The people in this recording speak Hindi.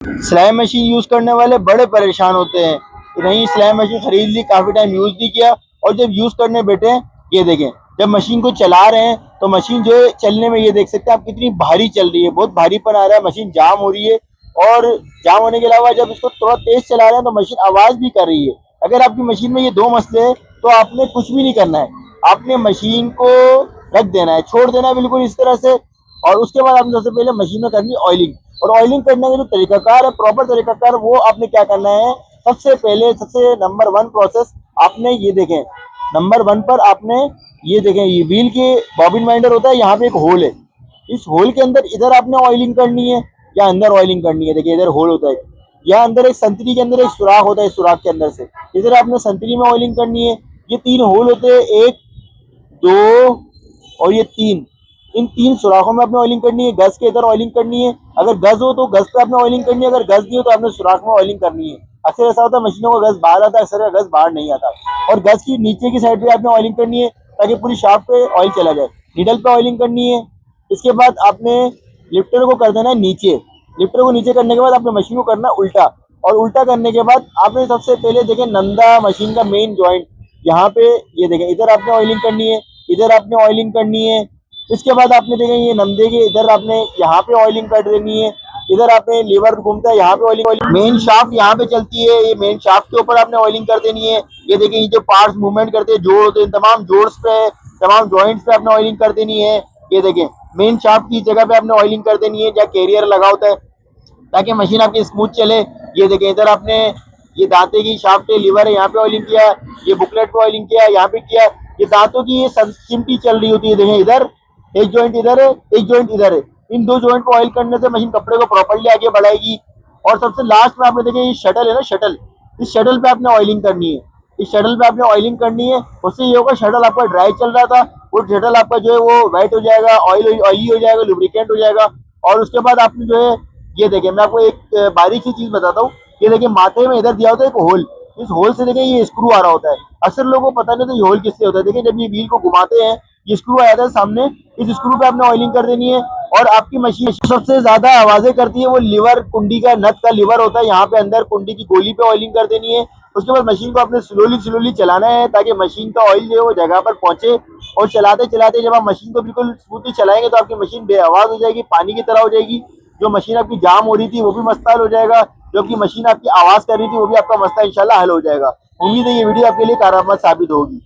सिलाई मशीन यूज करने वाले बड़े परेशान होते हैं कि नहीं, सिलाई मशीन खरीद ली, काफी टाइम यूज नहीं किया, और जब यूज करने बैठे, ये देखें, जब मशीन को चला रहे हैं तो मशीन जो है चलने में, ये देख सकते हैं आप कितनी भारी चल रही है, बहुत भारीपन आ रहा है, मशीन जाम हो रही है। और जाम होने के अलावा जब इसको थोड़ा तेज चला रहे हैं तो मशीन आवाज भी कर रही है। अगर आपकी मशीन में ये दो मसले हैं तो आपने कुछ भी नहीं करना है, आपने मशीन को रख देना है, छोड़ देना है बिल्कुल इस तरह से। और उसके बाद आपने सबसे पहले मशीन में करनी ऑयलिंग, और ऑयलिंग करने का जो तरीकाकार है, प्रॉपर तरीकाकार, वो आपने क्या करना है, सबसे पहले, सबसे नंबर वन प्रोसेस आपने ये देखें, नंबर वन पर आपने ये देखें, ये व्हील के बॉबिन वाइंडर होता है, यहाँ पे एक होल है, इस होल के अंदर इधर आपने ऑयलिंग करनी है या अंदर ऑयलिंग करनी है। देखिए इधर होल होता है, यहाँ अंदर एक संतरी के अंदर एक सुराख होता है, सुराख के अंदर से इधर आपने संतरी में ऑयलिंग करनी है। ये तीन होल होते हैं, एक, दो और ये तीन, इन तीन सुराखों में आपने ऑयलिंग करनी है। गज के इधर ऑयलिंग करनी है, अगर गज हो तो गज पे आपने ऑयलिंग करनी है, अगर गज नहीं हो तो आपने सुराख में ऑयलिंग करनी है। अक्सर ऐसा होता है मशीनों का गज बाहर आता है, अक्सर गज बाहर नहीं आता। और गज की नीचे की साइड पे आपने ऑयलिंग करनी है ताकि पूरी शाफ्ट पे ऑयल चला जाए। नीडल पे ऑयलिंग करनी है। इसके बाद आपने लिफ्टर को कर देना है नीचे, लिफ्टर को नीचे करने के बाद आपने मशीन को करना है उल्टा, और उल्टा करने के बाद आपने सबसे पहले देखें नंदा मशीन का मेन जॉइंट, यहाँ पे ये देखें, इधर आपने ऑयलिंग करनी है, इधर आपने ऑयलिंग करनी है। इसके बाद आपने देखें ये नंदे के इधर आपने यहाँ पे ऑयलिंग कर देनी है, इधर आपने लीवर घूमता है, यहाँ पे ऑयलिंग, मेन शाफ्ट यहाँ पे चलती है, ये मेन शाफ्ट के ऊपर आपने ऑयलिंग कर देनी है। ये देखिए ये जो पार्ट्स मूवमेंट करते हैं, जोड़ होते हैं, तमाम जोड़्स पे, तमाम जॉइंट्स पे आपने ऑयलिंग कर देनी है। ये देखें मेन शाफ्ट की जगह पे आपने ऑयलिंग कर देनी है जहाँ कैरियर लगा होता है, ताकि मशीन आपकी स्मूथ चले। ये देखें इधर आपने ये दांते की शाफ्ट है, लीवर है, यहाँ पे ऑयलिंग किया, ये बुकलेट पे ऑयलिंग किया, यहाँ पे किया। ये दांतों की ये चिमटी चल रही होती है, देखें इधर एक जॉइंट इधर है, एक जॉइंट इधर है, इन दो जॉइंट को ऑयल करने से मशीन कपड़े को प्रॉपर्ली आगे बढ़ाएगी। और सबसे लास्ट में आपने देखें ये शटल है ना, शटल, इस शटल पे आपने ऑयलिंग करनी है, इस शटल पे आपने ऑयलिंग करनी है। उससे ये होगा शटल आपका ड्राई चल रहा था, वो शटल आपका जो है वो वेट हो जाएगा, ऑयली हो जाएगा, लुब्रिकेंट हो जाएगा। और उसके बाद आपने जो है, ये देखें मैं आपको एक बारीक सी चीज बताता हूँ, ये देखिए माथे में इधर दिया होता है एक होल, इस होल से देखिए ये स्क्रू आ रहा होता है। अक्सर लोगों को पता नहीं तो ये होल किससे होता है। देखिए जब ये व्हील को घुमाते हैं ये स्क्रू आ जाता है सामने, इस स्क्रू पे आपने ऑयलिंग कर देनी है। और आपकी मशीन सबसे ज्यादा आवाजें करती है वो लीवर, कुंडी का नट का लीवर होता है, यहाँ पे अंदर कुंडी की गोली पे ऑयलिंग कर देनी है। उसके बाद मशीन को आपने स्लोली स्लोली चलाना है ताकि मशीन का ऑयल जो है वो जगह पर पहुंचे। और चलाते चलाते जब आप मशीन को बिल्कुल स्मूथली चलाएंगे तो आपकी मशीन बेआवाज हो जाएगी, पानी की तरह हो जाएगी। जो मशीन आपकी जाम हो रही थी वो भी मसला हल हो जाएगा, जो आपकी मशीन आपकी आवाज कर रही थी वो भी आपका मसला इंशाल्लाह हल हो जाएगा। उम्मीद है ये वीडियो आपके लिए कारगर साबित होगी।